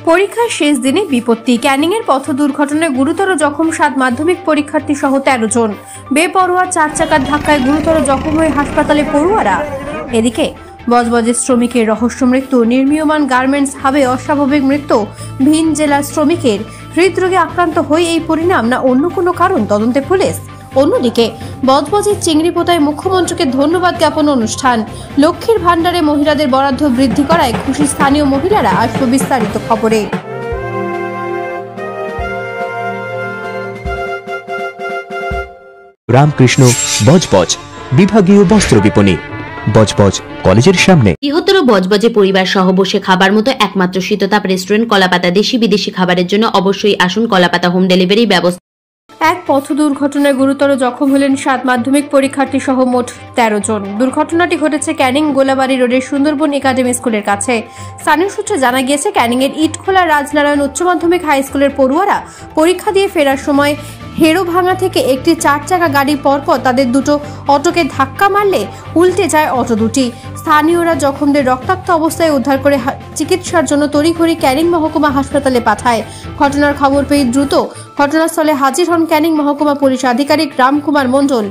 পরীক্ষার শেষ দিনে বিপত্তি। ক্যানিংয়ের পথ দুর্ঘটনায় গুরুতর জখম 7 মাধ্যমিক পরীক্ষার্থী সহ 13 জন। বেপরোয়া 4 চাকার ধাক্কায় গুরুতর জখম হয়ে হাসপাতালে পড়ুয়ারা। এদিকে বজবজের শ্রমিকের রহস্য মৃত্যু। নির্মীয়মান গার্মেন্টস হাবে অস্বাভাবিক মৃত্যু। ভিন জেলার শ্রমিকের হৃদরোগে আক্রান্ত হয়ে এই পরিণাম, না অন্য কোনো কারণ, তদন্তে পুলিশ। অন্যদিকে বজবজের চিংড়িপোতায় মুখ্যমন্ত্রীকে ধন্যবাদ জ্ঞাপন অনুষ্ঠান। লক্ষ্মীর ভাণ্ডারে মহিলাদের বরাদ্দ বৃদ্ধি করায় খুশি স্থানীয় মহিলারা। আসবে বিস্তারিত খবরে। রামকৃষ্ণ বজবজ বিভাগীয় বস্ত্র বিপণী, বজবজ কলেজের সামনে। বৃহত্তর বজবজে পরিবার সহ বসে খাবার মতো একমাত্র শীততাপ রেস্টুরেন্ট কলাপাতা। দেশি বিদেশি খাবারের জন্য অবশ্যই আসুন কলাপাতা। হোম ডেলিভারি ব্যবস্থা। এক পথ দুর্ঘটনায় গুরুতর জখম হলেন 7 মাধ্যমিক পরীক্ষার্থী সহ মোট 13 জন। দুর্ঘটনাটি ঘটেছে ক্যানিং গোলাবাড়ি রোডের সুন্দরবন একাডেমি স্কুলের কাছে। স্থানীয় সূত্রে জানা গিয়েছে, ক্যানিংয়ের ইটখোলা রাজনারায়ণ উচ্চ মাধ্যমিক হাই স্কুলের পড়ুয়ারা পরীক্ষা দিয়ে ফেরার সময় হেড়োভাঙা থেকে একটি 4 চাকা গাড়ি পরপর তাদের দুটো অটোকে ধাক্কা মারলে উল্টে যায় অটো দুটি। স্থানীয়রা জখমদের রক্তাক্ত অবস্থায় উদ্ধার করে চিকিৎসার জন্য তড়িঘড়ি ক্যানিং মহকুমা হাসপাতালে পাঠায়। ঘটনার খবর পেয়ে দ্রুত ঘটনাস্থলে হাজির হন ক্যানিং মহকুমা পুলিশ আধিকারিক রামকুমার মণ্ডল,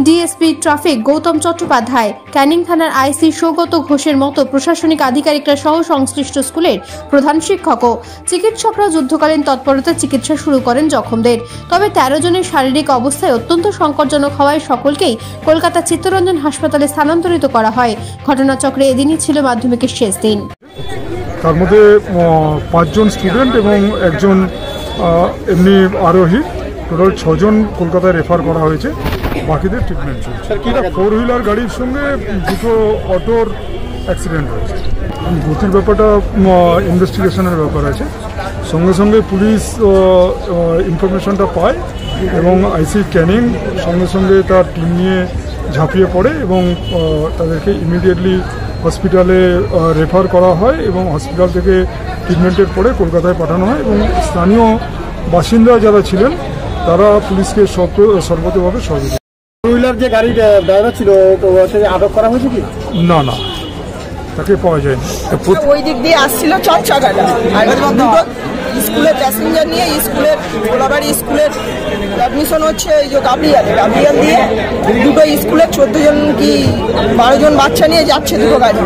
ডিএসপি ট্রাফিক গৌতম চট্টোপাধ্যায়, ক্যানিং থানার আইসি সৌগত ঘোষের মতো প্রশাসনিক আধিকারিকরা সহ সংশ্লিষ্ট স্কুলের প্রধান শিক্ষকও। চিকিৎসকরা যুদ্ধকালীন তৎপরতায় চিকিৎসা শুরু করেন জখমদের। তবে 13 জনের শারীরিক অবস্থায় অত্যন্ত সংকটজনক হওয়ায় সকলকেই কলকাতা চিত্তরঞ্জন হাসপাতালে স্থানান্তরিত করা হয়। ঘটনাচক্রে এদিনই ছিল মাধ্যমিকের শেষ দিন। তার মধ্যে 5 জন স্টুডেন্ট এবং একজন এমনি আরোহী, টোটাল 6 জন কলকাতায় রেফার করা হয়েছে, বাকিদের ট্রিটমেন্ট চলছে। 4 হুইলার গাড়ির সঙ্গে দুটো অটোর অ্যাক্সিডেন্ট হয়েছে। গতির ব্যাপারটা ইনভেস্টিগেশনের ব্যাপার আছে। সঙ্গে সঙ্গে পুলিশ ইনফরমেশনটা পায় এবং আইসি ক্যানিং সঙ্গে সঙ্গে তার টিম নিয়ে ঝাঁপিয়ে পড়ে এবং তাদেরকে ইমিডিয়েটলি হসপিটালে রেফার করা হয় এবং হসপিটাল থেকে ট্রিটমেন্টের পরে কলকাতায় পাঠানো হয় এবং স্থানীয় বাসিন্দা যারা ছিলেন তারা পুলিশকে সর্বতভাবে সহযোগিতা। টু হুইলার যে গাড়ির ড্রাইভার ছিল আটক করা হয়েছে কি? না, তাকে পাওয়া যায়নি। ওই দিক দিয়ে আসছিল 4 চাকাটা, আর দুটো স্কুলের প্যাসেঞ্জার নিয়ে স্কুলের গোলাবাড়ি স্কুলের অ্যাডমিশন হচ্ছে এই যে গাবরিয়াল দিয়ে দুটো স্কুলের 14 জন কি 12 জন বাচ্চা নিয়ে যাচ্ছে দুটো গাড়ি।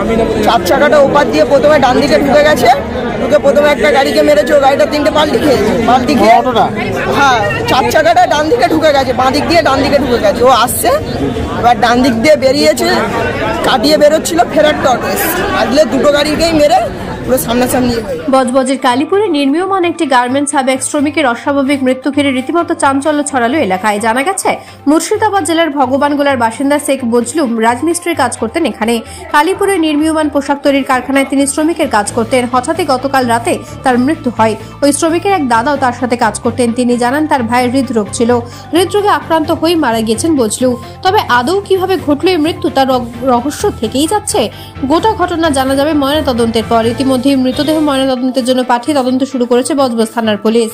4 চাকাটা ওপার দিয়ে প্রথমে ডান দিকে ঢুকে গেছে, প্রথমে একটা গাড়িকে মেরেছে, ও গাড়িটা 3টে পাল্টি খেয়েছে। হ্যাঁ, 4 চাকাটা ডান দিকে ঢুকে গেছে, বাঁ দিক দিয়ে ডান দিকে ঢুকে গেছে। ও আসছে, এবার ডান দিক দিয়ে বেরিয়েছে, কাটিয়ে বেরোচ্ছিল, ফেরার অটো এসছে, আসলে দুটো গাড়িকেই মেরে পুরো সামনাসামনি। বজবজের কালীপুরে নির্মীয়মান একটি গার্মেন্টস হাবে এক শ্রমিকের অস্বাভাবিক মৃত্যু ঘিরে রীতিমতো চাঞ্চল্য ছড়ালো এলাকায়। জানা গেছে, মুর্শিদাবাদ জেলার ভগবানগোলার বাসিন্দা শেখ বজলুম রাজমিস্ত্রির কাজ করতেন এখানে। কালীপুরের নির্মীয়মান পোশাক তৈরির কারখানায় তিনি শ্রমিকের কাজ করতেন। হঠাৎই গতকাল রাতে তার মৃত্যু হয়। ওই শ্রমিকের এক দাদাও তার সাথে কাজ করতেন। তিনি জানান তার ভাইয়ের হৃদরোগ ছিল, হৃদরোগে আক্রান্ত হয়ে মারা গিয়েছেন বজলু। তবে আদৌ কিভাবে ঘটলো এই মৃত্যু, তার রহস্য থেকেই যাচ্ছে। গোটা ঘটনা জানা যাবে ময়নাতদন্তের পর। ইতিমধ্যে মৃতদেহ ময়নাতদন্তের জন্য পাঠিয়ে তদন্ত শুরু করেছে বজবজ থানার পুলিশ।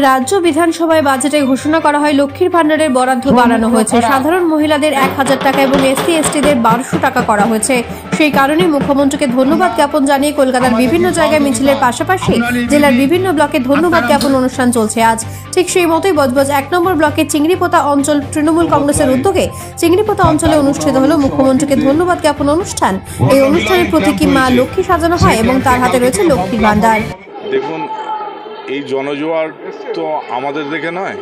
রাজ্য বিধানসভায় বাজেটে ঘোষণা করা হয় লক্ষ্মীর ভাণ্ডারের বরাদ্দ বাড়ানো হয়েছে। সাধারণ মহিলাদের 1000 টাকা এবং এসসি এসটিদের 1200 টাকা করা হয়েছে। সেই কারণে মুখ্যমন্ত্রীকে ধন্যবাদ জ্ঞাপন জানিয়ে কলকাতার বিভিন্ন জায়গায় মিছিলের পাশাপাশি জেলার বিভিন্ন ব্লকে ধন্যবাদ জ্ঞাপন অনুষ্ঠান চলছে আজ। ঠিক সেই মতোই বজবজ 1 নম্বর ব্লকের চিংড়িপোতা অঞ্চল তৃণমূল কংগ্রেসের উদ্যোগে চিংড়িপোতা অঞ্চলে অনুষ্ঠিত হলো মুখ্যমন্ত্রীকে ধন্যবাদ জ্ঞাপন অনুষ্ঠান। এই অনুষ্ঠানের প্রতীকী মা লক্ষ্মী সাজানো হয় এবং তার হাতে রয়েছে লক্ষ্মীর ভাণ্ডার। দেখুন, এই জনজোয়ার তো আমাদের দেখে নয়,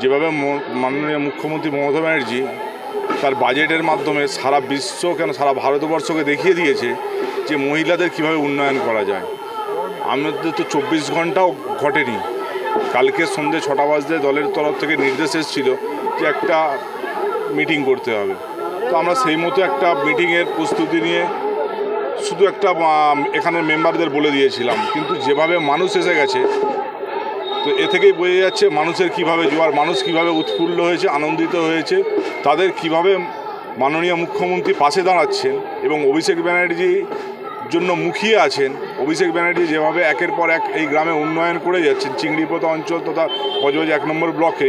যেভাবে মাননীয় মুখ্যমন্ত্রী মমতা ব্যানার্জি তার বাজেটের মাধ্যমে সারা বিশ্ব কেন সারা ভারতবর্ষকে দেখিয়ে দিয়েছে যে মহিলাদের কিভাবে উন্নয়ন করা যায়। আমাদের তো 24 ঘন্টাও ঘটেনি। কালকে সন্ধ্যে 6টা বাজতে দলের তরফ থেকে নির্দেশ এসেছিল যে একটা মিটিং করতে হবে। তো আমরা সেই মতো একটা মিটিংয়ের প্রস্তুতি নিয়ে শুধু একটা এখানের মেম্বারদের বলে দিয়েছিলাম, কিন্তু যেভাবে মানুষ এসে গেছে তো এ থেকেই বোঝা যাচ্ছে মানুষের কিভাবে জোয়ার, মানুষ কিভাবে উৎফুল্ল হয়েছে, আনন্দিত হয়েছে, তাদের কিভাবে মাননীয় মুখ্যমন্ত্রী পাশে দাঁড়াচ্ছেন এবং অভিষেক ব্যানার্জির জন্য মুখিয়ে আছেন। অভিষেক ব্যানার্জি যেভাবে একের পর এক এই গ্রামে উন্নয়ন করে যাচ্ছেন, চিংড়িপোতা অঞ্চল তথা বজবজ 1 নম্বর ব্লকে,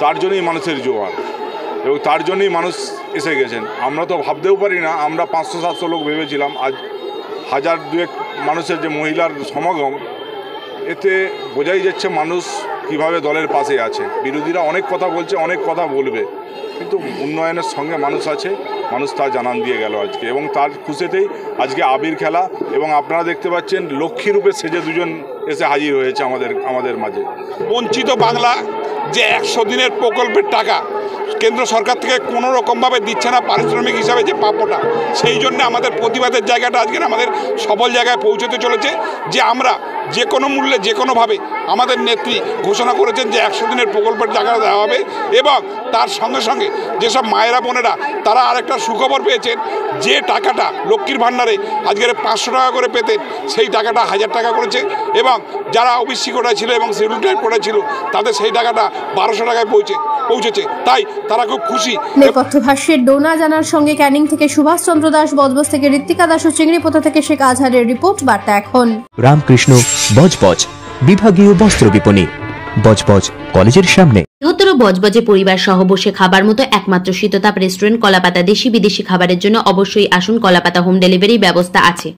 তার জন্যই মানুষের জোয়ার এবং তার জন্যই মানুষ এসে গেছেন। আমরা তো ভাবতেও পারি না, আমরা 500-700 লোক ভেবেছিলাম, আজ 1000-2 মানুষের যে মহিলার সমাগম, এতে বোঝাই যাচ্ছে মানুষ কিভাবে দলের পাশে আছে। বিরোধীরা অনেক কথা বলছে, অনেক কথা বলবে, কিন্তু উন্নয়নের সঙ্গে মানুষ আছে, মানুষ তার জানান দিয়ে গেল আজকে। এবং তার খুশিতেই আজকে আবির খেলা, এবং আপনারা দেখতে পাচ্ছেন লক্ষ্মী রূপে সেজে দুজন এসে হাজির হয়েছে আমাদের মাঝে। বঞ্চিত বাংলা যে 100 দিনের প্রকল্পের টাকা কেন্দ্র সরকার থেকে কোনো রকমভাবে দিচ্ছে না পারিশ্রমিক হিসাবে যে প্রাপ্যটা, সেই জন্য আমাদের প্রতিবাদের জায়গাটা আজকে আমাদের সফল জায়গায় পৌঁছতে চলেছে। যে আমরা যে কোনো মূল্যে যে কোনোভাবে আমাদের নেত্রী ঘোষণা করেছেন যে 100 দিনের প্রকল্পের টাকা দেওয়া হবে, এবং তার সঙ্গে সঙ্গে যেসব মায়েরা বোনেরা তারা আরেকটা সুখবর পেয়েছেন, যে টাকাটা লক্ষ্মীর ভাণ্ডারে আজকের 500 টাকা করে পেতেন সেই টাকাটা 1000 টাকা করেছে, এবং যারা ওবিসি কোটায় ছিল এবং শিডিউল ট্রাইব কোটায় ছিল তাদের সেই টাকাটা 1200 টাকায় পৌঁছেছে। তাই তারা খুব খুশি। নেপথ্য ভাষ্যের ডোনা জানার সঙ্গে ক্যানিং থেকে সুভাষ চন্দ্র দাস, বজবজ থেকে ঋত্বিকা দাস ও চিংড়িপোতা থেকে শেখ আজহারের রিপোর্ট। বার্তা এখন। রামকৃষ্ণ বজবজ বিভাগীয় বস্ত্র বিপণী, বজবজ কলেজের সামনে। বৃহত্তর বজবজে পরিবার সহ বসে খাবার মতো একমাত্র শীততাপ রেস্টুরেন্ট কলাপাতা। দেশি বিদেশি খাবারের জন্য অবশ্যই আসুন, কলাপাতা হোম ডেলিভারি ব্যবস্থা আছে।